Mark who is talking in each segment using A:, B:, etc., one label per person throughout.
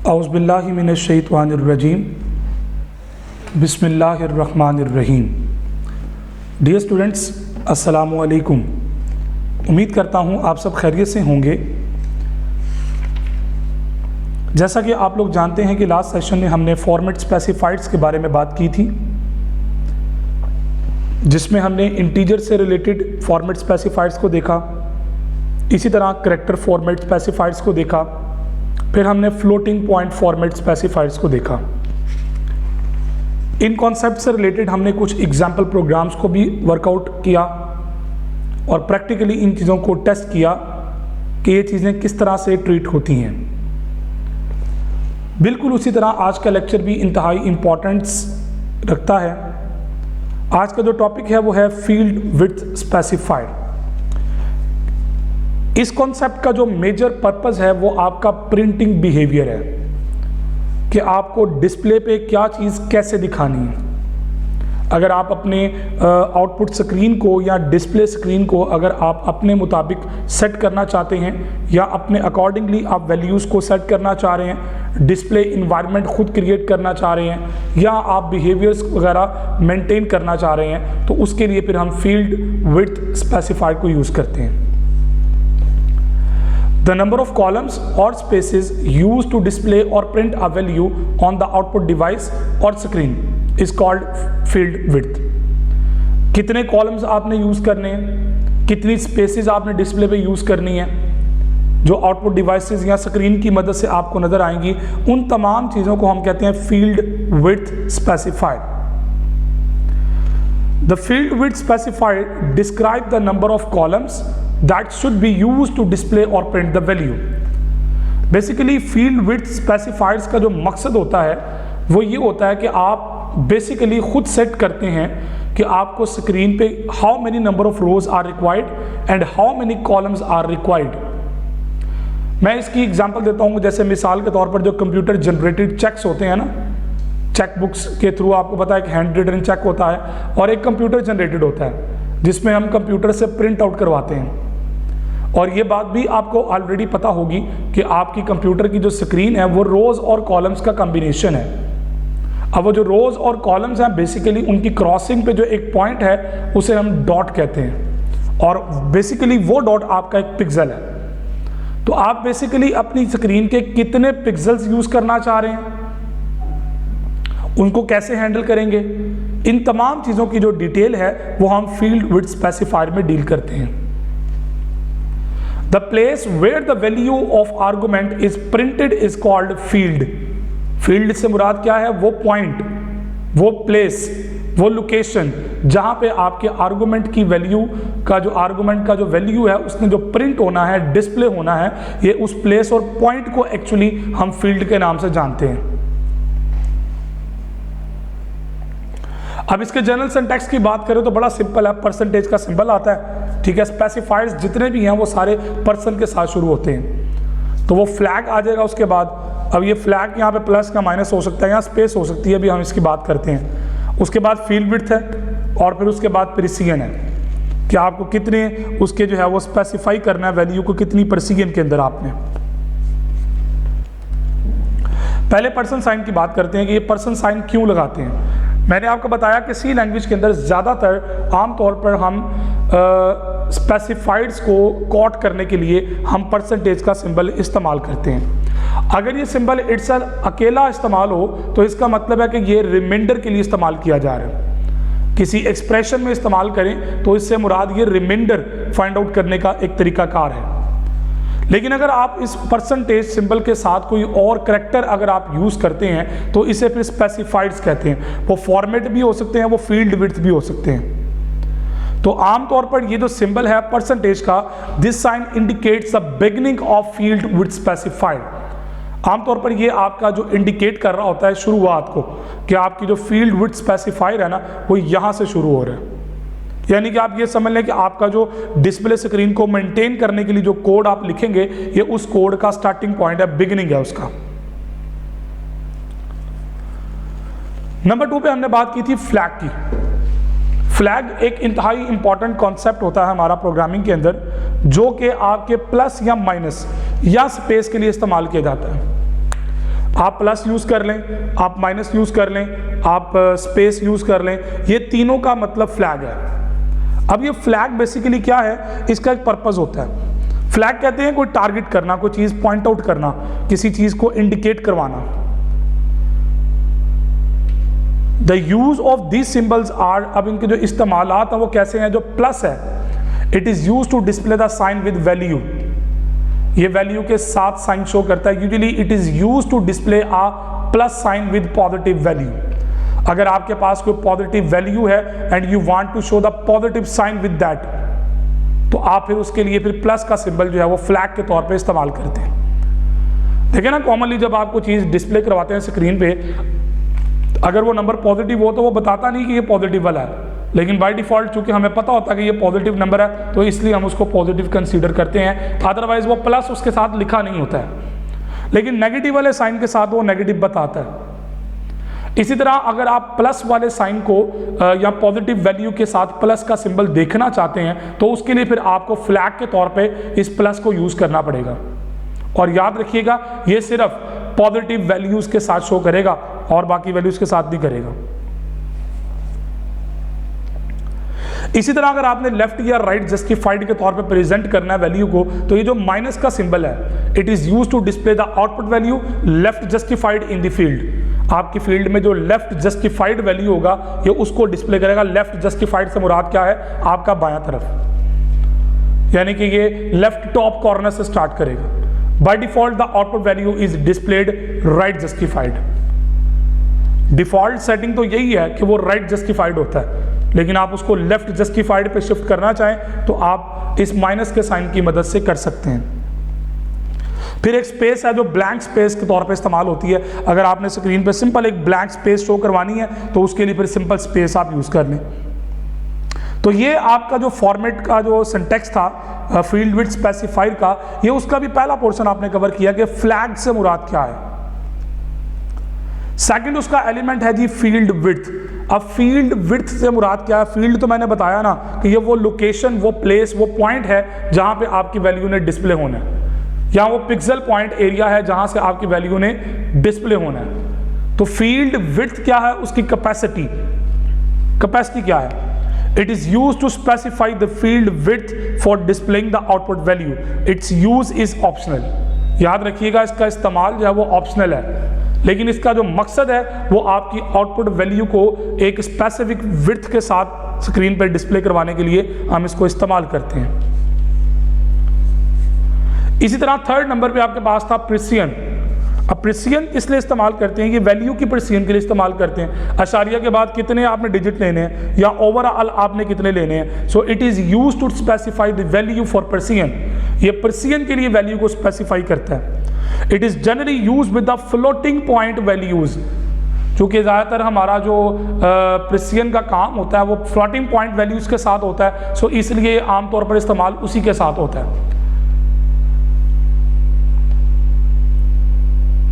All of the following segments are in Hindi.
A: औज़ुबिल्लाहि मिनश्शैतानिर्रजीम बिस्मिल्लाहिर्रहमानिर्रहीम। डियर स्टूडेंट्स, अस्सलामु अलैकुम। उम्मीद करता हूँ आप सब खैरियत से होंगे। जैसा कि आप लोग जानते हैं कि लास्ट सेशन में हमने फॉर्मेट स्पेसिफाइड्स के बारे में बात की थी, जिसमें हमने इंटीजर से रिलेटेड फॉर्मेट स्पेसिफाइड्स को देखा, इसी तरह करैक्टर फॉर्मेट स्पेसिफाइड्स को देखा, फिर हमने फ्लोटिंग पॉइंट फॉर्मेट स्पेसिफाइड्स को देखा। इन कॉन्सेप्ट से रिलेटेड हमने कुछ एग्जाम्पल प्रोग्राम्स को भी वर्कआउट किया और प्रैक्टिकली इन चीज़ों को टेस्ट किया कि ये चीज़ें किस तरह से ट्रीट होती हैं। बिल्कुल उसी तरह आज का लेक्चर भी इंतहाई इम्पोर्टेंस रखता है। आज का जो टॉपिक है वो है फील्ड विड्थ स्पेसिफाइड। इस कॉन्सेप्ट का जो मेजर पर्पस है वो आपका प्रिंटिंग बिहेवियर है कि आपको डिस्प्ले पे क्या चीज़ कैसे दिखानी है। अगर आप अपने आउटपुट स्क्रीन को या डिस्प्ले स्क्रीन को अगर आप अपने मुताबिक सेट करना चाहते हैं या अपने अकॉर्डिंगली आप वैल्यूज़ को सेट करना चाह रहे हैं, डिस्प्ले इन्वायरमेंट खुद क्रिएट करना चाह रहे हैं या आप बिहेवियर्स वगैरह मेंटेन करना चाह रहे हैं, तो उसके लिए फिर हम फील्ड विड्थ स्पेसिफाइड को यूज़ करते हैं। The number of columns or spaces used to display or print a value on the output device or screen is called field width। कितने कॉलम्स आपने यूज़ करने हैं, कितनी स्पेसेस आपने डिस्प्ले पे यूज़ करनी है, जो आउटपुट डिवाइसेस या स्क्रीन की मदद से आपको नज़र आएंगी, उन तमाम चीज़ों को हम कहते हैं field width specified. The field width specified describe the number of columns that should be used to display or print the value। Basically field width specified का जो मकसद होता है वो ये होता है कि आप बेसिकली खुद सेट करते हैं कि आपको स्क्रीन पे how many number of rows are required and how many columns are required। मैं इसकी एग्जांपल देता हूँ। जैसे मिसाल के तौर पर जो कंप्यूटर जनरेटेड चेक्स होते हैं ना, चेक बुक्स के थ्रू आपको पता है कि हैंड रिटन चेक होता है और एक कंप्यूटर जनरेटेड होता है जिसमें हम कंप्यूटर से प्रिंट आउट करवाते हैं। और ये बात भी आपको ऑलरेडी पता होगी कि आपकी कंप्यूटर की जो स्क्रीन है वो रोज़ और कॉलम्स का कॉम्बिनेशन है। अब वो जो रोज़ और कॉलम्स हैं बेसिकली उनकी क्रॉसिंग पे जो एक पॉइंट है उसे हम डॉट कहते हैं और बेसिकली वो डॉट आपका एक पिक्सल है। तो आप बेसिकली अपनी स्क्रीन के कितने पिक्सल्स यूज़ करना चाह रहे हैं, उनको कैसे हैंडल करेंगे, इन तमाम चीज़ों की जो डिटेल है वो हम फील्ड विड्थ स्पेसिफायर में डील करते हैं। The place where the value of argument is printed is called field. Field से मुराद क्या है? वो पॉइंट, वो प्लेस, वो लोकेशन जहां पे आपके आर्गुमेंट की वैल्यू का जो आर्गुमेंट का जो वैल्यू है उसने जो प्रिंट होना है, डिस्प्ले होना है, ये उस प्लेस और पॉइंट को एक्चुअली हम फील्ड के नाम से जानते हैं। अब इसके जनरल सिंटैक्स की बात करें तो बड़ा सिंपल है, परसेंटेज का सिंबल आता है, ठीक है। स्पेसिफायर्स जितने भी हैं वो सारे पर्सन के साथ शुरू होते हैं, तो वो फ्लैग आ जाएगा उसके बाद। अब ये फ्लैग यहाँ पे प्लस का माइनस हो सकता है, यहाँ स्पेस हो सकती है, अभी हम इसकी बात करते हैं। उसके बाद फील्ड विड्थ है और फिर उसके बाद प्रिसीजन है कि आपको कितने उसके जो है वो स्पेसिफाई करना है वैल्यू को, कितनी प्रिसीजन के अंदर आपने। पहले पर्सन साइन की बात करते हैं कि ये पर्सन साइन क्यों लगाते हैं। मैंने आपको बताया कि सी लैंग्वेज के अंदर ज़्यादातर आमतौर पर हम स्पेसिफाइड्स को कोट करने के लिए हम परसेंटेज का सिंबल इस्तेमाल करते हैं। अगर ये सिंबल इट्सेल्फ अकेला इस्तेमाल हो तो इसका मतलब है कि ये रिमाइंडर के लिए इस्तेमाल किया जा रहा है। किसी एक्सप्रेशन में इस्तेमाल करें तो इससे मुराद ये रिमाइंडर फाइंड आउट करने का एक तरीकाकार है। लेकिन अगर आप इस परसेंटेज सिंबल के साथ कोई और करैक्टर अगर आप यूज़ करते हैं तो इसे फिर स्पेसिफाइड्स कहते हैं। वो फॉर्मेट भी हो सकते हैं, वो फील्ड विड्थ भी हो सकते हैं। तो आमतौर पर ये जो सिंबल है परसेंटेज का, this sign indicates the beginning of field width specified. आमतौर पर ये आपका जो इंडिकेट कर रहा होता है शुरुआत को कि आपकी जो फील्ड विड्थ स्पेसिफाइड है ना वो यहाँ से शुरू हो रहा है। यानी कि आप ये समझ लें कि आपका जो डिस्प्ले स्क्रीन को मेंटेन करने के लिए जो कोड आप लिखेंगे ये उस कोड का स्टार्टिंग पॉइंट है, बिगिनिंग है उसका। नंबर 2 पे हमने बात की थी फ्लैग की। फ्लैग एक इंतहाई इंपॉर्टेंट कॉन्सेप्ट होता है हमारा प्रोग्रामिंग के अंदर, जो कि आपके प्लस या माइनस या स्पेस के लिए इस्तेमाल किया जाता है। आप प्लस यूज कर लें, आप माइनस यूज कर लें, आप स्पेस यूज कर लें, ये तीनों का मतलब फ्लैग है। अब ये फ्लैग बेसिकली क्या है, इसका एक पर्पस होता है। फ्लैग कहते हैं कोई टारगेट करना, कोई चीज पॉइंट आउट करना, किसी चीज को इंडिकेट करवाना। The use of these symbols are, अब इनके जो इस्तेमालात हैं वो कैसे हैं, जो प्लस है, it is use to display the sign with value, ये वैल्यू के साथ साइन शो करता है। Usually it is use to display a plus sign with positive value. अगर आपके पास कोई पॉजिटिव वैल्यू है and you want to show the positive sign with that, तो आप फिर उसके लिए फिर प्लस का सिंबल जो है वो फ्लैग के तौर पे इस्तेमाल करते हैं। देखिए ना, कॉमनली जब आपको चीज डिस्प्ले करवाते हैं स्क्रीन पे, अगर वो नंबर पॉजिटिव हो तो वो बताता नहीं कि ये पॉजिटिव वाला है, लेकिन बाय डिफॉल्ट चूंकि हमें पता होता है कि ये पॉजिटिव नंबर है तो इसलिए हम उसको पॉजिटिव कंसीडर करते हैं, अदरवाइज वो प्लस उसके साथ लिखा नहीं होता है, लेकिन नेगेटिव वाले साइन के साथ वो नेगेटिव बताता है। इसी तरह अगर आप प्लस वाले साइन को या पॉजिटिव वैल्यू के साथ प्लस का सिंबल देखना चाहते हैं तो उसके लिए फिर आपको फ्लैग के तौर पे इस प्लस को यूज करना पड़ेगा। और याद रखिएगा, ये सिर्फ पॉजिटिव वैल्यूज के साथ शो करेगा और बाकी वैल्यूज के साथ नहीं करेगा। इसी तरह अगर आपने लेफ्ट या राइट जस्टिफाइड के तौर पे प्रेजेंट करना है वैल्यू को, तो ये जो माइनस का सिंबल है, it is used to display the output value left justified in the field. आपकी फील्ड में जो लेफ्ट जस्टिफाइड वैल्यू होगा ये उसको डिस्प्ले करेगा। लेफ्ट जस्टिफाइड से मुराद क्या है, आपका बायां तरफ, यानी कि ये लेफ्ट टॉप कॉर्नर से स्टार्ट करेगा। By default the output value is displayed right justified. Default setting तो यही है कि वो राइट जस्टिफाइड होता है, लेकिन आप उसको लेफ्ट जस्टिफाइड पे शिफ्ट करना चाहें तो आप इस माइनस के साइन की मदद से कर सकते हैं। फिर एक स्पेस है जो ब्लैंक स्पेस के तौर पे इस्तेमाल होती है। अगर आपने स्क्रीन पे सिंपल एक ब्लैंक स्पेस शो करवानी है तो उसके लिए फिर सिंपल स्पेस आप यूज कर लें। तो ये आपका जो फॉर्मेट का जो सिंटेक्स था फील्ड विड्थ स्पेसिफायर का, ये उसका भी पहला पोर्शन आपने कवर किया कि फ्लैग से मुराद क्या है। सेकंड उसका एलिमेंट है जी फील्ड विड्थ। अब फील्ड विड्थ से मुराद क्या है, फील्ड तो मैंने बताया ना कि ये वो लोकेशन, वो प्लेस, वो पॉइंट है जहां पे आपकी वैल्यू ने डिस्प्ले होना है, या वो पिक्सल पॉइंट एरिया है जहां से आपकी वैल्यू ने डिस्प्ले होना है। तो फील्ड विड्थ क्या है, उसकी कैपेसिटी, कैपेसिटी क्या है, it is use to specify the field width for displaying the output value. Its use is optional. याद रखिएगा, इसका इस्तेमाल जो है वो ऑप्शनल है, लेकिन इसका जो मकसद है वो आपकी आउटपुट वैल्यू को एक स्पेसिफिक विड्थ के साथ स्क्रीन पर डिस्प्ले करवाने के लिए हम इसको इस्तेमाल करते हैं। इसी तरह थर्ड नंबर पे आपके पास था प्रिसिजन। अब प्रिसिजन किस लिए इस्तेमाल करते हैं, ये वैल्यू की प्रिसिजन के लिए इस्तेमाल करते हैं। अशारिया के बाद कितने आपने डिजिट लेने हैं या ओवरऑल आपने कितने लेने हैं। So it is used to specify the value for precision. ये प्रिसिजन के लिए वैल्यू को स्पेसिफाई करता है। It is generally used with the floating point values. क्योंकि ज़्यादातर हमारा जो प्रिसिजन का काम होता है वो फ्लोटिंग पॉइंट वैल्यूज के साथ होता है, सो इसलिए आमतौर पर इस्तेमाल उसी के साथ होता है।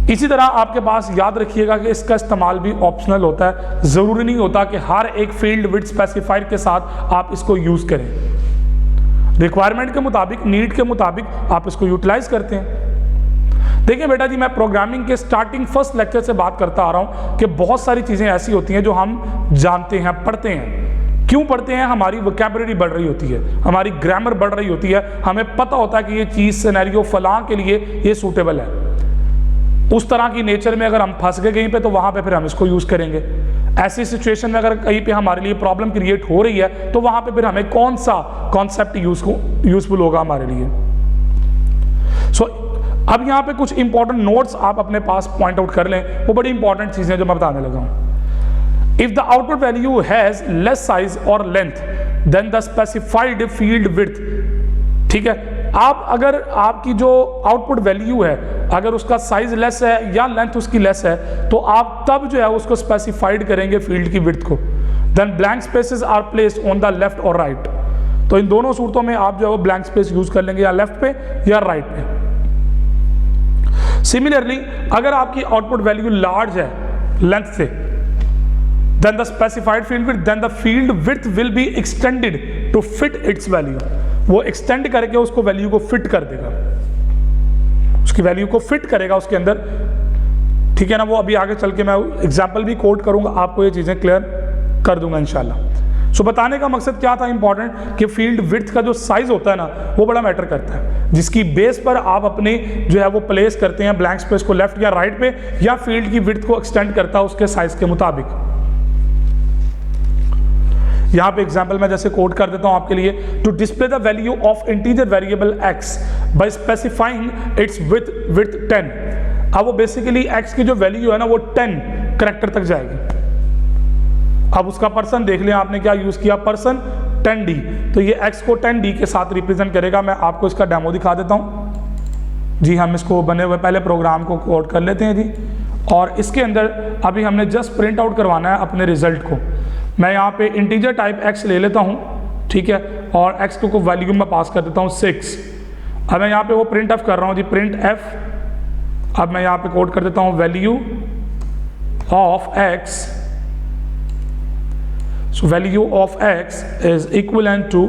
A: इसी तरह आपके पास याद रखिएगा कि इसका इस्तेमाल भी ऑप्शनल होता है। ज़रूरी नहीं होता कि हर एक फील्ड विड्थ स्पेसिफायर के साथ आप इसको यूज़ करें। रिक्वायरमेंट के मुताबिक, नीड के मुताबिक आप इसको यूटिलाइज करते हैं। देखिए बेटा जी, मैं प्रोग्रामिंग के स्टार्टिंग फर्स्ट लेक्चर से बात करता आ रहा हूँ कि बहुत सारी चीज़ें ऐसी होती हैं जो हम जानते हैं, पढ़ते हैं। क्यों पढ़ते हैं, हमारी वोकैबुलरी बढ़ रही होती है, हमारी ग्रामर बढ़ रही होती है, हमें पता होता है कि ये चीज़ सिनेरियो फलां के लिए ये सूटेबल है। उस तरह की नेचर में अगर हम फंस गए कहीं पे तो वहाँ पे फिर हम इसको यूज़ करेंगे। ऐसी सिचुएशन में अगर कहीं पे हमारे लिए प्रॉब्लम क्रिएट हो रही है तो वहाँ पे फिर हमें कौन सा कॉन्सेप्ट यूजफुल होगा हमारे लिए। सो अब यहाँ पे कुछ इंपॉर्टेंट नोट्स आप अपने पास पॉइंट आउट कर लें, वो बड़ी इंपॉर्टेंट चीज़ें जो मैं बताने लगा हूँ। If the output value has less size और length than the specified field width, ठीक है, आप अगर आपकी जो आउटपुट वैल्यू है अगर उसका साइज लेस है या लेंथ उसकी लेस है तो आप तब जो है उसको स्पेसिफाइड करेंगे फील्ड की विड्थ को। Then blank spaces are placed on the left और राइट। तो इन दोनों सूरतों में आप जो है वो ब्लैंक स्पेस यूज कर लेंगे, या लेफ्ट पे या राइट पे। सिमिलरली अगर आपकी आउटपुट वैल्यू लार्ज है लेंथ से, then the specified field width, then the field width will be extended to fit its value. वो एक्सटेंड करके उसको वैल्यू को फिट कर देगा, उसकी वैल्यू को फिट करेगा उसके अंदर। ठीक है ना, वो अभी आगे चल के मैं एग्जाम्पल भी कोट करूंगा, आपको ये चीज़ें क्लियर कर दूंगा इंशाल्लाह। सो बताने का मकसद क्या था इंपॉर्टेंट, कि फील्ड विड्थ का जो साइज होता है ना वो बड़ा मैटर करता है, जिसकी बेस पर आप अपने जो है वो प्लेस करते हैं ब्लैंक स्पेस को लेफ्ट या राइट पे, या फील्ड की विड्थ को एक्सटेंड करता है उसके साइज के मुताबिक। यहां पे एग्जांपल मैं जैसे कोट कर देता हूं आपके लिए, to display the value of integer variable x by specifying its width 10। अब वो बेसिकली x की जो वैल्यू है ना वो 10 कैरेक्टर तक जाएगी। अब उसका पर्सन देख लिया आपने क्या यूज किया, पर्सन 10d, तो ये x को 10d के साथ रिप्रेजेंट करेगा। मैं आपको इसका डेमो दिखा देता हूं जी। हम इसको बने हुए पहले प्रोग्राम को कोड कर लेते हैं जी, और इसके अंदर अभी हमने जस्ट प्रिंट आउट करवाना है अपने रिजल्ट को। मैं यहाँ पे इंटीजर टाइप x ले लेता हूँ, ठीक है, और x को वैल्यू में पास कर देता हूँ 6। अब मैं यहाँ पे वो प्रिंट एफ कर रहा हूँ जी, प्रिंट f। अब मैं यहाँ पे कोड कर देता हूँ value of x, so value of x is equivalent to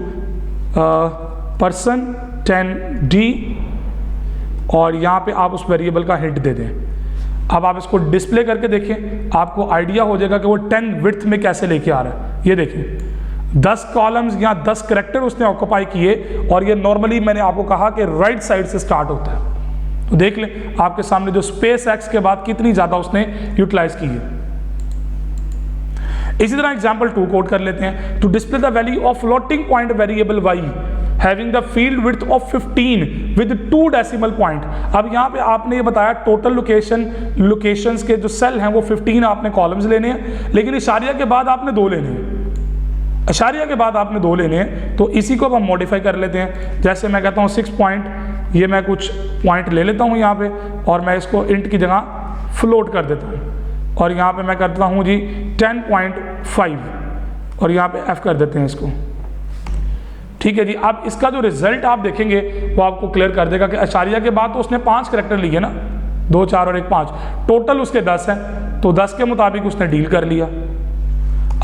A: person 10d, और यहाँ पे आप उस वेरिएबल का हिंट दे दें। अब आप इसको डिस्प्ले करके देखें, आपको आइडिया हो जाएगा कि वो 10 विड्थ में कैसे लेके आ रहा है। ये देखें 10 कॉलम्स या 10 कैरेक्टर उसने ऑक्यूपाई किए, और ये नॉर्मली मैंने आपको कहा कि राइट साइड से स्टार्ट होता है। तो देख लें आपके सामने जो स्पेस एक्स के बाद कितनी ज़्यादा उसने यूटिलाइज की है। इसी तरह एग्जाम्पल 2 कोड कर लेते हैं, to display the value of floating point variable y having the field width of 15 with 2 decimal point. अब यहाँ पे आपने ये बताया टोटल लोकेशंस के जो सेल हैं वो 15 आपने कॉलम्स लेने हैं, लेकिन इशारिया के बाद आपने 2 लेने हैं। इशारिया के बाद आपने 2 लेने हैं, तो इसी को हम मॉडिफाई कर लेते हैं। जैसे मैं कहता हूँ 6 पॉइंट, ये मैं कुछ पॉइंट ले लेता हूँ यहाँ पे, और मैं इसको इंट की जगह फ्लोट कर देता हूँ, और यहाँ पे मैं करता हूँ जी 10.5, और यहाँ पे f कर देते हैं इसको। ठीक है जी। अब इसका जो रिजल्ट आप देखेंगे वो आपको क्लियर कर देगा कि अशारिया के बाद तो उसने 5 कैरेक्टर लिए ना, 2 4 और 1 5, टोटल उसके 10 हैं, तो 10 के मुताबिक उसने डील कर लिया।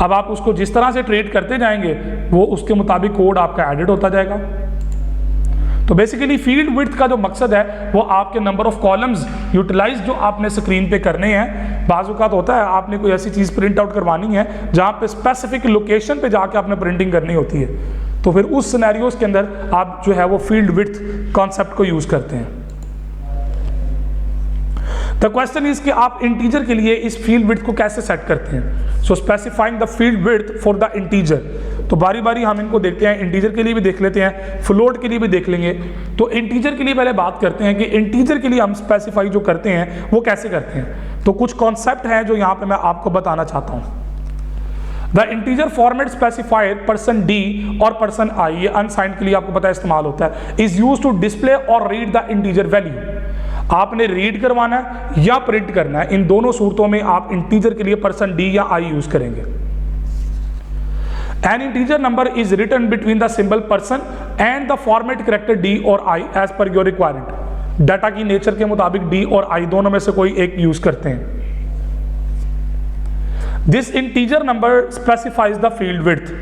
A: अब आप उसको जिस तरह से ट्रेड करते जाएंगे वो उसके मुताबिक कोड आपका एडिट होता जाएगा। तो बेसिकली फील्ड विड्थ का जो मकसद है वो आपके नंबर ऑफ कॉलम्स यूटिलाइज जो आपने स्क्रीन पे करने हैं। बाज़ औक़ात होता है आपने कोई ऐसी चीज़ प्रिंट आउट करवानी है जहाँ पे स्पेसिफिक लोकेशन पे जाके आपने प्रिंटिंग करनी होती है, तो फिर उस सिनेरियोज के अंदर आप जो है वो फील्ड विड्थ कॉन्सेप्ट को यूज़ करते हैं। द क्वेश्चन इज कि आप इंटीजर के लिए इस फील्ड विड्थ को कैसे सेट करते हैं। So specifying the field width for the integer, तो बारी बारी हम इनको देखते हैं, इंटीजर के लिए भी देख लेते हैं, फ्लोट के लिए भी देख लेंगे। तो इंटीजर के लिए पहले बात करते हैं कि इंटीजर के लिए हम स्पेसिफाई जो करते हैं वो कैसे करते हैं। तो कुछ कॉन्सेप्ट हैं जो यहाँ पे मैं आपको बताना चाहता हूँ। The integer format specified person D और पर्सन आई, ये अनसाइंड के लिए आपको पता है इस्तेमाल होता है, इज यूज टू डिस्प्ले और रीड द इंटीजर वैल्यू। आपने रीड करवाना है या प्रिंट करना है, इन दोनों सूरतों में आप इंटीजर के लिए पर्सन डी या आई यूज करेंगे। An integer number is written between the symbol person and the format character d or i as per your requirement। Data की नेचर के मुताबिक d और i दोनों में से कोई एक यूज करते हैं। This integer number specifies the field width।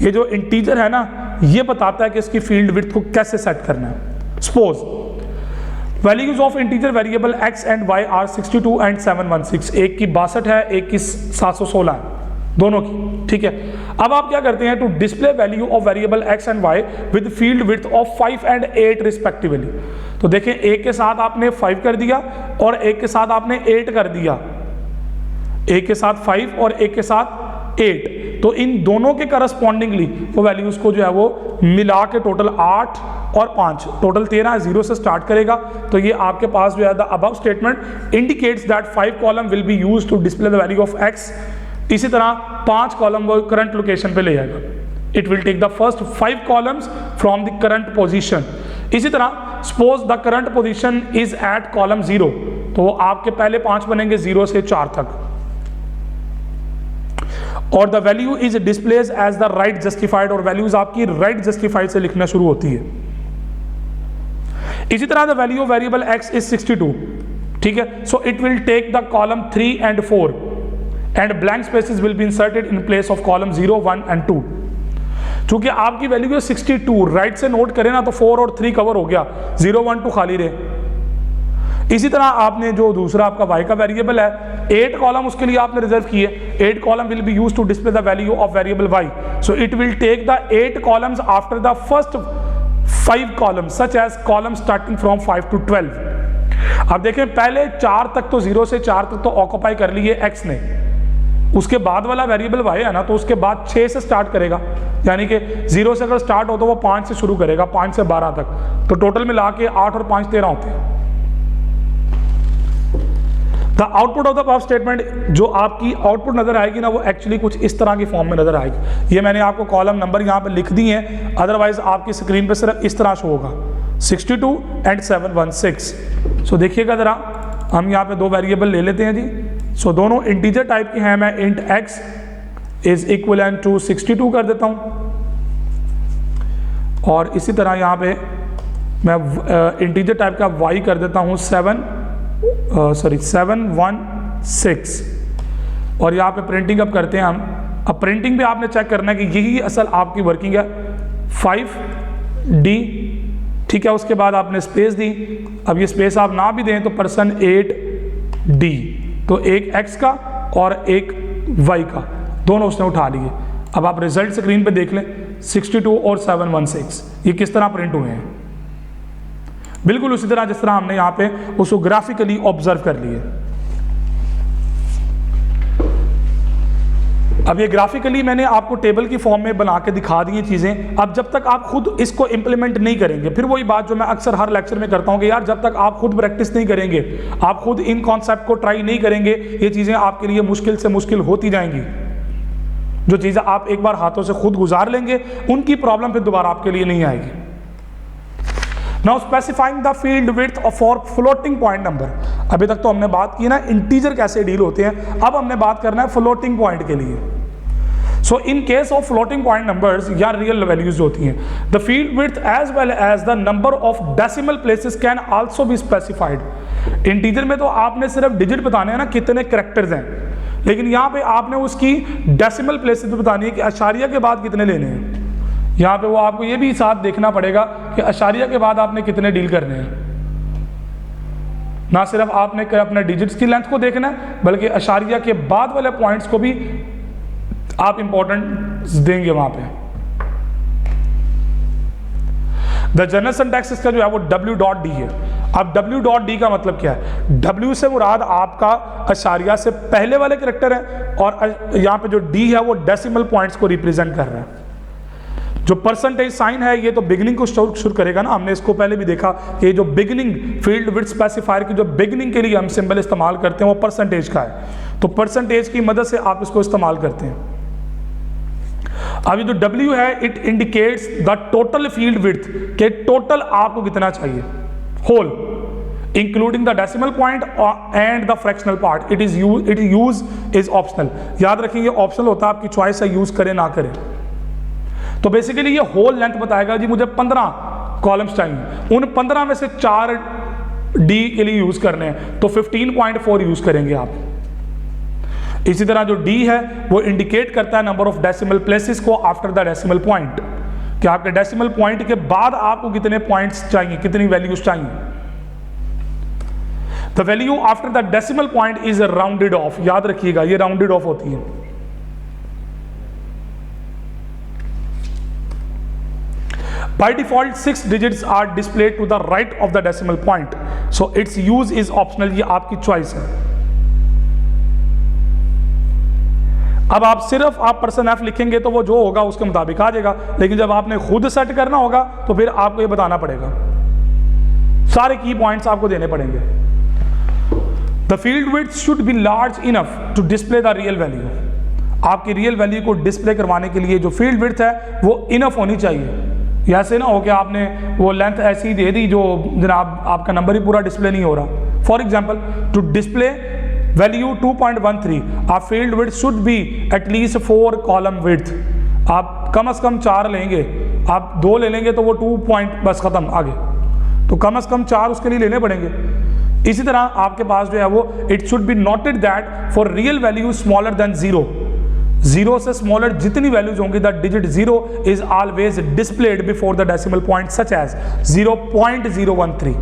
A: ये जो इंटीजर है ना ये बताता है कि इसकी फील्ड विड्थ को कैसे सेट करना है। Suppose values of integer variable x and y are 62 and 716। एक की 62 है, एक की 716 है, दोनों की, ठीक है। अब आप क्या करते हैं, to display value of variable x and y with field width of 5 and 8 respectively. तो देखें एक के साथ आपने 5 कर दिया और एक के साथ आपने 8 कर दिया, एक के साथ 5 और एक के साथ 8, तो इन दोनों के करस्पॉन्डिंगली वो वैल्यूज को जो है वो मिला के टोटल 8 और 5 टोटल 13 0 से स्टार्ट करेगा। तो ये आपके पास जो है the above statement indicates that 5 column will be used to display the value of x। इसी तरह 5 कॉलम वो करंट लोकेशन पे ले जाएगा। It will take the first 5 columns from the current position. इसी तरह suppose the current position is at column 0, तो आपके पहले 5 बनेंगे 0 से 4 तक, और the value is displays as the right justified, और वैल्यूज आपकी राइट जस्टिफाइड से लिखना शुरू होती है। इसी तरह the value of variable x is 62, ठीक है। So it will take the column 3 and 4 and blank spaces will be inserted in place of column 0, 1 and 2। चूंकि आपकी वैल्यू है 62, राइट से नोट करें ना तो 4 और 3 कवर हो गया, 0 1 2 खाली रहे। इसी तरह आपने जो दूसरा आपका y का वेरिएबल है, 8 कॉलम उसके लिए आपने रिजर्व किए। 8 column will be used to display the value of variable y, so it will take the 8 columns after the first 5 columns such as column starting from 5 to 12। अब देखें पहले 4 तक तो 0 से 4 तक तो ऑक्यूपाई कर लिए x ने, उसके बाद वाला वेरिएबल y है ना, तो उसके बाद 6 से स्टार्ट करेगा, यानी कि 0 से अगर स्टार्ट हो तो वो 5 से शुरू करेगा, 5 से 12 तक, तो टोटल मिला के 8 और 5 13 होते हैं। The output of the puff statement, जो आपकी आउटपुट नजर आएगी ना, वो एक्चुअली कुछ इस तरह की फॉर्म में नजर आएगी। ये मैंने आपको कॉलम नंबर यहाँ पे लिख दिए हैं, अदरवाइज आपकी स्क्रीन पे सिर्फ इस तरह शो होगा 62 and 716। सो देखिएगा जरा, हम यहाँ पे दो वेरिएबल ले लेते हैं जी। सो दोनों इंटीजर टाइप के हैं, मैं int x is equivalent to 62 कर देता हूँ, और इसी तरह यहाँ पे मैं इंटीजर टाइप का y कर देता हूँ 716, और यहाँ पे प्रिंटिंग अब करते हैं हम। अब प्रिंटिंग पे आपने चेक करना है कि यही असल आपकी वर्किंग है, 5D, ठीक है। उसके बाद आपने स्पेस दी, अब ये स्पेस आप ना भी दें तो %8D, तो एक x का और एक y का, दोनों उसने उठा लिए। अब आप रिजल्ट स्क्रीन पे देख लें, 62 और 716 ये किस तरह प्रिंट हुए हैं, बिल्कुल उसी तरह जिस तरह हमने यहाँ पे उसको ग्राफिकली ऑब्जर्व कर लिए। अब ये ग्राफिकली मैंने आपको टेबल की फॉर्म में बना के दिखा दी चीजें। अब जब तक आप खुद इसको इंप्लीमेंट नहीं करेंगे, फिर वही बात जो मैं अक्सर हर लेक्चर में करता हूं कि यार जब तक आप खुद प्रैक्टिस नहीं करेंगे, आप खुद इन कॉन्सेप्ट को ट्राई नहीं करेंगे, ये चीजें आपके लिए मुश्किल से मुश्किल होती जाएंगी। जो चीजें आप एक बार हाथों से खुद गुजार लेंगे, उनकी प्रॉब्लम फिर दोबारा आपके लिए नहीं आएगी। Now specifying the field width for floating point number. अभी तक तो हमने बात की ना इंटीजर कैसे डील होते हैं, अब हमने बात करना है फ्लोटिंग पॉइंट के लिए। So in case of floating point numbers या रियल वैल्यूज होती हैं, the field width as well as the number of decimal places can also be specified. Integer में तो आपने सिर्फ डिजिट बताने हैं ना, कितने कैरेक्टर्स हैं, लेकिन यहाँ पे आपने उसकी डेसिमल प्लेसेस भी बतानी है कि अशारिया के बाद कितने लेने हैं। यहाँ पे वो आपको ये भी साथ देखना पड़ेगा कि अशारिया के बाद आपने कितने डील करने हैं। ना सिर्फ आपने अपने डिजिट्स की लेंथ को देखना है, बल्कि अशारिया के बाद वाले पॉइंट्स को भी आप इंपॉर्टेंस देंगे वहां पे। द जनरल सिंटैक्स इसका जो है वो W.D है। अब W.D का मतलब क्या है? W से मुराद आपका अशारिया से पहले वाले कैरेक्टर है, और यहाँ पे जो D है वो डेसिमल पॉइंट्स को रिप्रेजेंट कर रहा है। जो परसेंटेज साइन है ये तो बिगिनिंग को शुरू करेगा ना, हमने इसको पहले भी देखा कि जो बिगिनिंग फील्ड विड्थ स्पेसिफायर की जो बिगिनिंग के लिए हम सिंबल इस्तेमाल करते हैं वो परसेंटेज का है, तो परसेंटेज की मदद से आप इसको इस्तेमाल करते हैं। अब ये जो W है it indicates the total field width, के टोटल आपको कितना चाहिए, whole including the decimal point and the fractional part. It use is optional. याद रखिए ये ऑप्शनल होता है, आपकी चॉइस है यूज करें ना करें। तो बेसिकली ये होल लेंथ बताएगा जी मुझे 15 कॉलम्स चाहिए, उन 15 में से 4 D के लिए यूज करने हैं, तो 15.4 यूज करेंगे आप। इसी तरह जो D है वो इंडिकेट करता है नंबर ऑफ डेसिमल प्लेसेस को आफ्टर द डेसिमल पॉइंट, कि आपके डेसिमल पॉइंट के बाद आपको कितने पॉइंट्स चाहिए, कितनी वैल्यूज चाहिए। The value after the decimal point is rounded off. याद रखिएगा ये राउंडेड ऑफ होती है। By default 6 digits are displayed to the right of the decimal point, so its use is optional। ये आपकी चॉइस है। अब आप सिर्फ %f लिखेंगे तो वो जो होगा उसके मुताबिक आ जाएगा, लेकिन जब आपने खुद सेट करना होगा तो फिर आपको ये बताना पड़ेगा, सारे की पॉइंट्स आपको देने पड़ेंगे। The field width should be large enough to display the real value. आपकी रियल वैल्यू को डिस्प्ले करवाने के लिए जो फील्ड विड्थ है वो इनफ होनी चाहिए। ऐसे ना हो कि आपने वो लेंथ ऐसी दे दी जो जनाब आपका नंबर ही पूरा डिस्प्ले नहीं हो रहा। For example to display value 2.13 आप field width should be at least 4 column width. आप कम से कम 4 लेंगे, आप 2 ले लेंगे तो वो 2 पॉइंट बस खत्म आगे, तो कम से कम 4 उसके लिए लेने पड़ेंगे। इसी तरह आपके पास जो है वो it should be noted that for real value smaller than 0। 0 से स्मॉलर जितनी वैल्यूज होंगी the digit 0 is always displayed before the decimal point such as 0.013।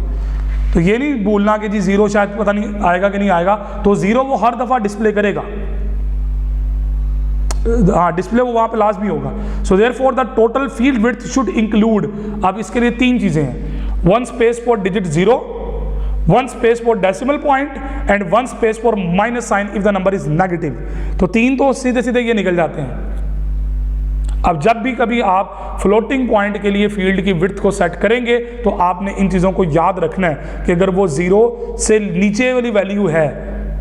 A: तो ये नहीं भूलना कि जी 0 शायद पता नहीं आएगा कि नहीं आएगा, तो 0 वो हर दफ़ा डिस्प्ले करेगा, हाँ डिस्प्ले वो वहाँ पे लास्ट भी होगा। So therefore the total field width should include, अब इसके लिए 3 चीज़ें हैं, 1 space for digit 0, 1 space for decimal point and 1 space for minus sign if the number is negative. तो 3 तो सीधे सीधे ये निकल जाते हैं। अब जब भी कभी आप फ्लोटिंग पॉइंट के लिए फील्ड की विड्थ को सेट करेंगे तो आपने इन चीज़ों को याद रखना है कि अगर वो 0 से नीचे वाली वैल्यू है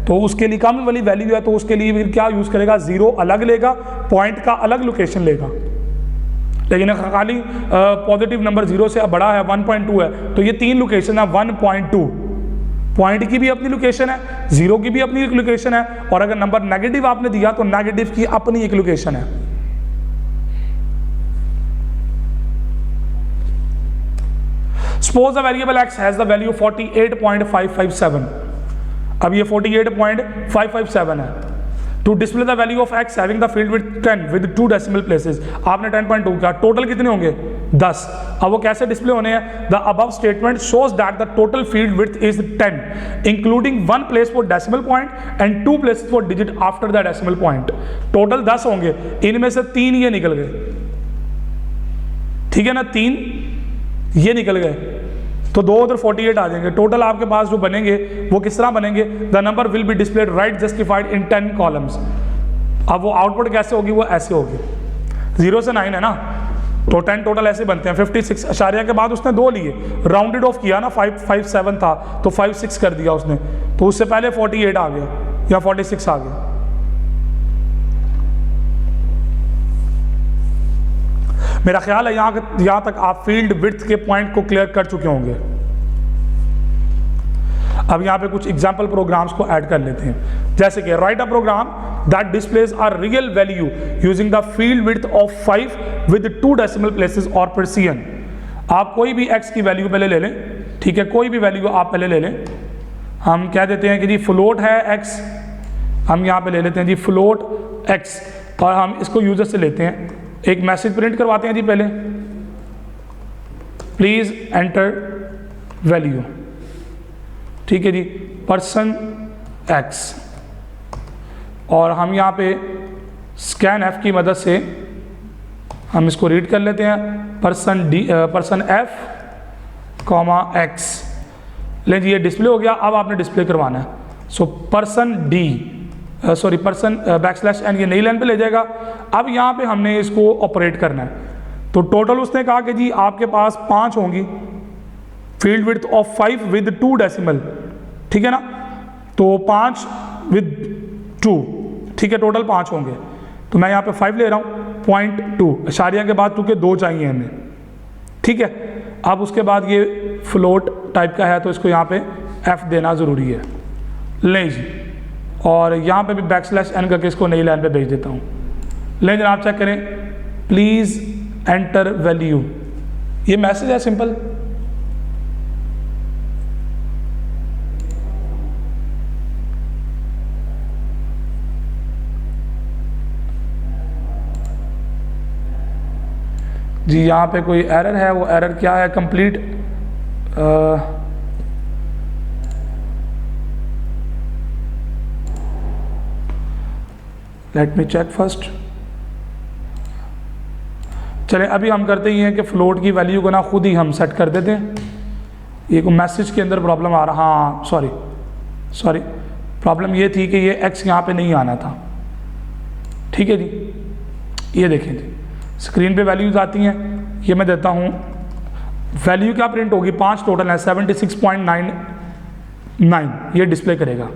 A: तो उसके लिए कम वाली वैल्यू है तो उसके लिए फिर क्या यूज़ करेगा, 0 अलग लेगा, पॉइंट का अलग लोकेशन लेगा। लेकिन खाली पॉजिटिव नंबर 0 से बड़ा है 1.2 है तो ये 3 लोकेशन है, 1.2 पॉइंट की भी अपनी लोकेशन है, 0 की भी अपनी एक लोकेशन है, और अगर नंबर नेगेटिव आपने दिया तो नेगेटिव की अपनी एक लोकेशन है। Suppose the variable x has the value 48.557. अब ये 48.557 है। To display the value of x having the field width 10 with 2 decimal places, आपने 10.2 किया, टोटल कितने होंगे 10। अब वो कैसे डिस्प्ले होने हैं? The above statement shows that the total field width is 10 including 1 place for decimal point and 2 places for digit after the decimal point। Total 10 होंगे, इनमें से 3 ये निकल गए, ठीक है ना, 3 ये निकल गए तो 2 उधर 48 आ जाएंगे। टोटल आपके पास जो बनेंगे वो किस तरह बनेंगे? The number will be displayed right justified in 10 columns. अब वो आउटपुट कैसे होगी? वो ऐसे होगी, 0 से 9 है ना, तो 10 टोटल ऐसे बनते हैं। 56 अशारिया के बाद उसने 2 लिए, राउंडेड ऑफ किया ना, 557 था तो 56 कर दिया उसने, तो उससे पहले 48 आ गया या 46 आ गया। मेरा ख्याल है यहाँ तक आप फील्ड विड्थ के पॉइंट को क्लियर कर चुके होंगे। अब यहाँ पे कुछ एग्जाम्पल प्रोग्राम्स को ऐड कर लेते हैं, जैसे कि write a program that displays a real value using the field width of 5 with 2 decimal places और प्रेसिजन। आप कोई भी x की वैल्यू पहले ले लें, ठीक है, कोई भी वैल्यू आप पहले ले लें। हम कह देते हैं कि जी फ्लोट है x, हम यहाँ पे ले लेते हैं जी फ्लोट x, और हम इसको यूजर से लेते हैं, एक मैसेज प्रिंट करवाते हैं जी पहले, प्लीज एंटर वैल्यू, ठीक है जी, पर्सन x, और हम यहाँ पे स्कैन f की मदद से हम इसको रीड कर लेते हैं, पर्सन f कॉमा x। लें जी ये डिस्प्ले हो गया। अब आपने डिस्प्ले करवाना है, सो पर्सन पर्सन \n, ये नई लाइन पे ले जाएगा। अब यहाँ पे हमने इसको ऑपरेट करना है, तो टोटल उसने कहा कि जी आपके पास 5 होंगी, field width of 5 with 2 decimal, ठीक है ना, तो 5 विद 2, ठीक है, टोटल 5 होंगे। तो मैं यहाँ पे 5 ले रहा हूँ, 0.2 अशारिया के बाद क्योंकि 2 चाहिए हमें, ठीक है। अब उसके बाद ये फ्लोट टाइप का है तो इसको यहाँ पे f देना ज़रूरी है। लें जी, और यहाँ पे भी \n करके इसको नई लाइन पे भेज देता हूँ। लें जनाब, चेक करें, प्लीज़ एंटर वैल्यू, ये मैसेज है सिंपल। जी यहाँ पे कोई एरर है, वो एरर क्या है? Complete let me check first. चलें अभी हम करते ही हैं कि फ्लोट की वैल्यू को ना खुद ही हम सेट कर देते हैं। ये को मैसेज के अंदर प्रॉब्लम आ रहा, हाँ सॉरी प्रॉब्लम ये थी कि ये x यहाँ पे नहीं आना था, ठीक है जी। ये देखें जी, स्क्रीन पे वैल्यूज आती हैं, ये मैं देता हूँ, वैल्यू क्या प्रिंट होगी? 5 टोटल है, 76.99 ये डिस्प्ले करेगा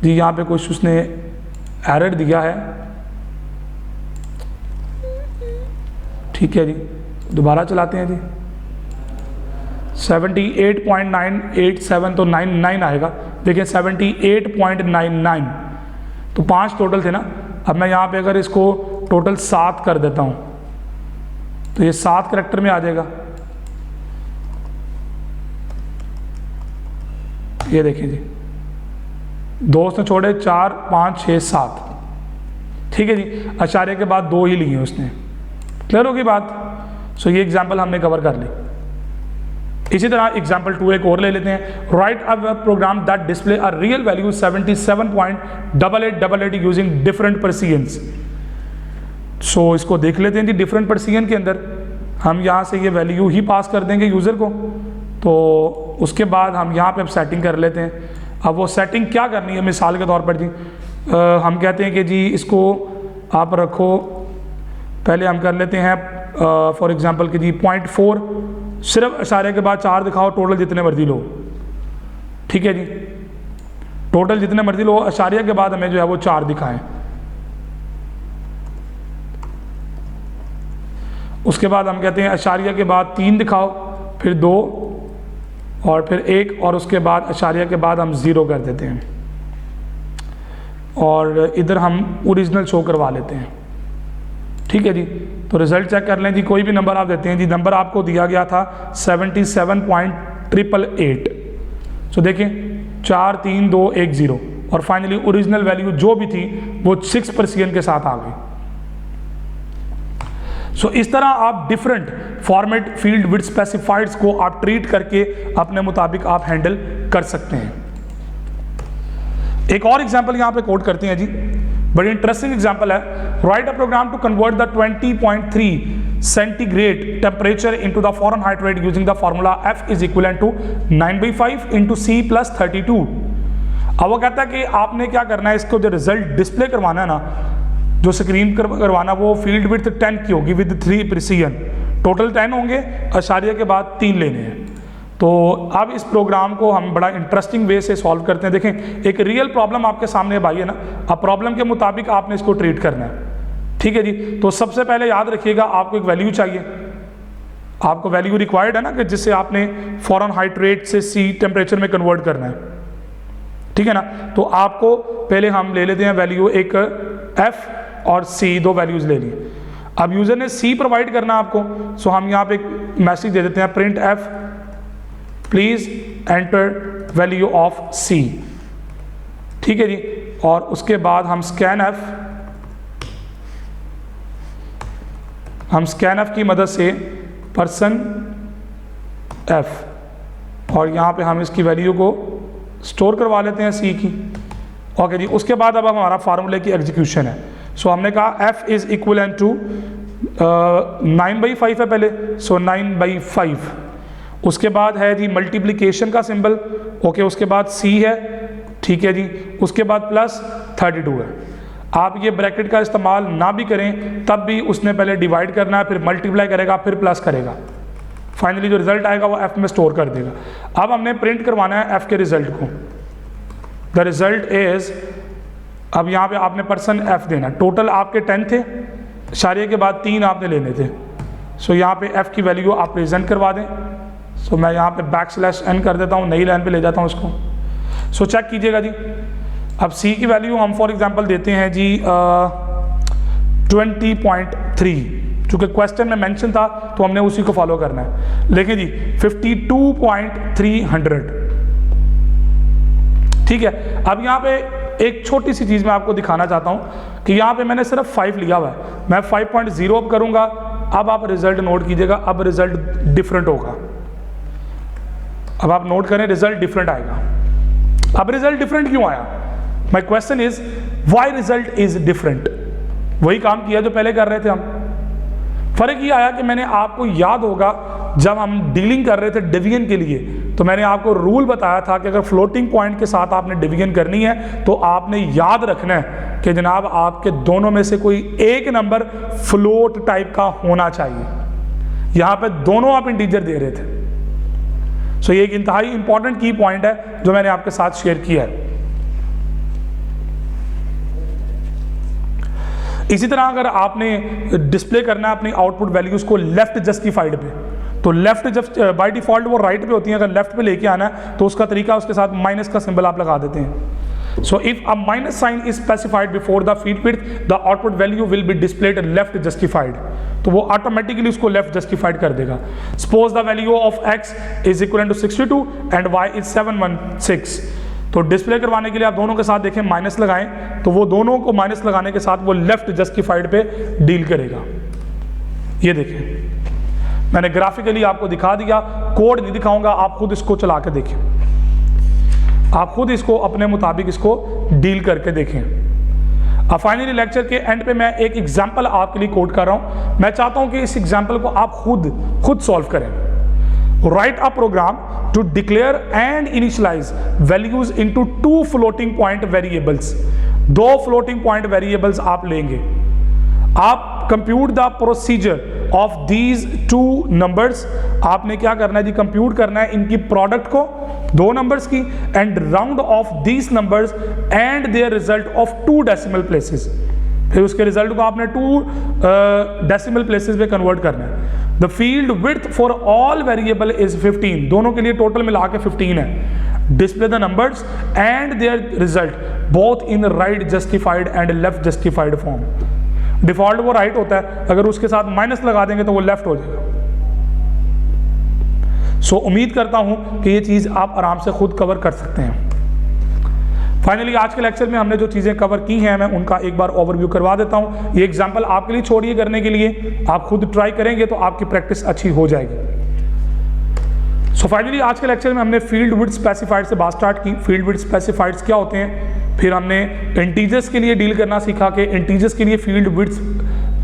A: जी। यहाँ पे कुछ उसने एरर दिया है, ठीक है जी, दोबारा चलाते हैं जी। 78.987 तो 99 आएगा, देखिए 78.99, तो 5 टोटल थे ना। अब मैं यहाँ पे अगर इसको टोटल 7 कर देता हूँ तो ये 7 करैक्टर में आ जाएगा। ये देखिए जी, 2 उसने छोड़े, 4 5 6 7, ठीक है जी। अशारे के बाद 2 ही लिए उसने। क्लियर होगी बात? सो ये एग्जाम्पल हमने कवर कर ली। इसी तरह एग्जाम्पल 2 एक और ले लेते हैं। Write a web program that display a real value 77.8888 using different precisions. So इसको देख लेते हैं जी। डिफरेंट परसीजन के अंदर हम यहाँ से ये वैल्यू ही पास कर देंगे यूज़र को, तो उसके बाद हम यहाँ पे अब सेटिंग कर लेते हैं। अब वो सेटिंग क्या करनी है, मिसाल के तौर पर जी हम कहते हैं कि जी इसको आप रखो, पहले हम कर लेते हैं फॉर एग्जांपल कि जी 0.4, सिर्फ इशारे के बाद 4 दिखाओ, टोटल जितने मर्जी लो, ठीक है जी, टोटल जितने मर्जी लो, इशारे के बाद हमें जो है वो 4 दिखाएं। उसके बाद हम कहते हैं इशारिया के बाद 3 दिखाओ, फिर 2 और फिर 1 और उसके बाद इशारिया के बाद हम 0 कर देते हैं और इधर हम ओरिजिनल शो करवा लेते हैं, ठीक है जी। तो रिजल्ट चेक कर लें जी, कोई भी नंबर आप देते हैं जी, नंबर आपको दिया गया था 77.888। सो देखें 4 3 2 1 0 और फाइनली ओरिजिनल वैल्यू जो भी थी वो 6% के साथ आ गई। सो इस तरह आप डिफरेंट फॉर्मेट फील्ड विद स्पेसिफाइड्स को आप ट्रीट करके अपने मुताबिक आप हैंडल कर सकते हैं। एक और एग्जांपल यहां पे कोट करते हैं जी, बड़ी इंटरेस्टिंग एग्जांपल है। Write a program to convert the 20.3 centigrade temperature into the Fahrenheit rate using the formula F is equal to 9/5 into C plus 32। अब वो कहता है कि आपने क्या करना है, इसको जो रिजल्ट डिस्प्ले करवाना है ना, जो स्क्रीन करवाना, वो फील्ड विड्थ 10 की होगी विद 3 प्रिसीजन, टोटल 10 होंगे, इशारिया के बाद 3 लेने हैं। तो अब इस प्रोग्राम को हम बड़ा इंटरेस्टिंग वे से सॉल्व करते हैं। देखें एक रियल प्रॉब्लम आपके सामने अब आई है ना, अब प्रॉब्लम के मुताबिक आपने इसको ट्रीट करना है, ठीक है जी। तो सबसे पहले याद रखिएगा आपको एक वैल्यू चाहिए, आपको वैल्यू रिक्वायर्ड है ना, कि जिससे आपने फ़ारेनहाइट रेट से C टेम्परेचर में कन्वर्ट करना है, ठीक है ना। तो आपको पहले हम ले लेते हैं वैल्यू, एक F और C, 2 वैल्यूज ले ली। अब यूजर ने C प्रोवाइड करना आपको, सो हम यहाँ पे एक मैसेज दे देते हैं, print F please enter value of C, ठीक है जी। और उसके बाद हम स्कैन F की मदद से पर्सन F, और यहाँ पे हम इसकी वैल्यू को स्टोर करवा लेते हैं C की, ओके जी। उसके बाद अब हमारा फार्मूले की एग्जीक्यूशन है। सो हमने कहा F इज इक्वल टू 9/5 है पहले, सो 9/5। उसके बाद है जी मल्टीप्लिकेशन का सिंबल, ओके। उसके बाद C है, ठीक है जी। उसके बाद प्लस 32 है। आप ये ब्रैकेट का इस्तेमाल ना भी करें तब भी उसने पहले डिवाइड करना है, फिर मल्टीप्लाई करेगा, फिर प्लस करेगा, फाइनली जो रिजल्ट आएगा वो F में स्टोर कर देगा। अब हमने प्रिंट करवाना है F के रिजल्ट को। द रिजल्ट इज, अब यहाँ पे आपने पर्सन F देना, टोटल आपके 10 थे, इशारे के बाद 3 आपने लेने थे। सो यहाँ पे F की वैल्यू आप प्रेजेंट करवा दें। सो मैं यहाँ पे \n कर देता हूँ, नई लाइन पे ले जाता हूँ इसको। सो चेक कीजिएगा जी, अब C की वैल्यू हम फॉर एग्जांपल देते हैं जी 20.3, चूँकि क्वेश्चन में मेंशन था तो हमने उसी को फॉलो करना है। लेकिन जी 52.300, ठीक है। अब यहाँ पे एक छोटी सी चीज़ मैं आपको दिखाना चाहता हूँ कि यहाँ पे मैंने सिर्फ 5 लिया हुआ है, मैं 5.0 अब करूँगा। अब आप रिजल्ट नोट कीजिएगा, अब रिजल्ट डिफरेंट होगा। अब आप नोट करें, रिजल्ट डिफरेंट आएगा। अब रिजल्ट डिफरेंट क्यों आया? My question is why result is different. वही काम किया जो पहले कर रहे थे हम। फर्क ये आया कि मैंने आपको याद होगा जब हम डीलिंग कर रहे थे डिवीजन के लिए, तो मैंने आपको रूल बताया था कि अगर फ्लोटिंग पॉइंट के साथ आपने डिवीजन करनी है तो आपने याद रखना है कि जनाब आपके दोनों में से कोई एक नंबर फ्लोट टाइप का होना चाहिए। यहाँ पे दोनों आप इंटीजर दे रहे थे। सो ये एक इंतहाई इंपॉर्टेंट की पॉइंट है जो मैंने आपके साथ शेयर किया है। इसी तरह अगर आपने डिस्प्ले करना है अपनी आउटपुट वैल्यूज को लेफ्ट जस्टिफाइड पे, तो लेफ्ट जब बाय डिफॉल्ट वो राइट पे होती है, अगर लेफ्ट पे लेके आना है तो उसका तरीका उसके साथ माइनस का सिंबल आप लगा देते हैं। So if a minus sign is specified before the feed width, the output value will be displayed left justified, तो वो ऑटोमेटिकली उसको लेफ्ट जस्टिफाइड कर देगा। Suppose the value of x is equal to 62 and y is 716, तो डिस्प्ले करवाने के लिए आप दोनों के साथ देखें माइनस लगाएं, तो वो दोनों को माइनस लगाने के साथ वो लेफ्ट जस्टिफाइड पे डील करेगा। ये देखें, मैंने ग्राफिकली आपको दिखा दिया, कोड नहीं दिखाऊंगा, आप खुद इसको चला के देखें, आप खुद इसको अपने मुताबिक इसको डील करके देखें। अब फाइनली लेक्चर के एंड पे मैं एक एग्जांपल आपके लिए कोड कर रहा हूं। मैं चाहता हूं कि इस एग्जांपल को आप खुद सॉल्व करें। Write a program to declare and initialize values into 2 floating point variables. 2 floating point variables आप लेंगे। आप compute the procedure of these 2 numbers. आपने क्या करना है जी, कंप्यूट करना है इनकी प्रोडक्ट को, 2 नंबर्स की, and round of these numbers and there result of 2 decimal places. फिर उसके रिजल्ट को आपने 2 डेसिमल प्लेसेस में कन्वर्ट करना है। The field width for all variable is 15। दोनों के लिए टोटल मिला के 15 है। Display the numbers and there result both in right justified and left justified form. Default वो राइट होता है, अगर उसके साथ माइनस लगा देंगे तो वो लेफ्ट हो जाएगा। सो उम्मीद करता हूं कि ये चीज आप आराम से खुद कवर कर सकते हैं। फाइनली आज के लेक्चर में हमने जो चीजें कवर की हैं, मैं उनका एक बार ओवरव्यू करवा देता हूं। ये एग्जांपल आपके लिए छोड़िए करने के लिए, आप खुद ट्राई करेंगे तो आपकी प्रैक्टिस अच्छी हो जाएगी। सो फाइनली आज के लेक्चर में हमने फील्ड विड्थ स्पेसिफाइड से बात स्टार्ट की। फील्ड विड्थ स्पेसिफाइड्स क्या होते हैं, फिर हमने इंटीजर्स के लिए डील करना सीखा कि इंटीजर्स के लिए फील्ड विड्थ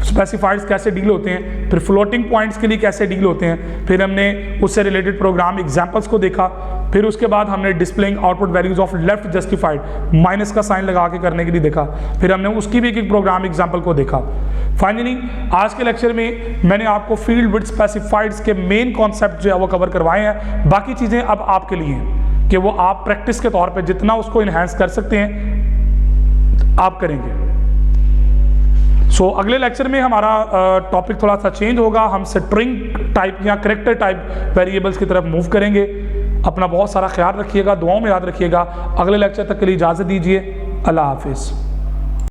A: स्पेसिफाइड्स कैसे डील होते हैं, फिर फ्लोटिंग पॉइंट्स के लिए कैसे डील होते हैं, फिर हमने उससे रिलेटेड प्रोग्राम एग्जांपल्स को देखा, फिर उसके बाद हमने displaying output values of left justified minus का साइन लगा के करने के लिए देखा, फिर हमने उसकी भी एक प्रोग्राम एग्जांपल को देखा। फाइनली आज के लेक्चर में मैंने आपको फील्ड विड्थ स्पेसिफाइड्स के मेन कॉन्सेप्ट जो है वो कवर करवाए हैं। बाकी चीज़ें अब आपके लिए हैं कि वो आप प्रैक्टिस के तौर पे जितना उसको इन्हांस कर सकते हैं आप करेंगे। सो अगले लेक्चर में हमारा टॉपिक थोड़ा सा चेंज होगा, हम स्ट्रिंग टाइप या कैरेक्टर टाइप वेरिएबल्स की तरफ मूव करेंगे। अपना बहुत सारा ख्याल रखिएगा, दुआओं में याद रखिएगा। अगले लेक्चर तक के लिए इजाज़त दीजिए। अल्लाह हाफिज़।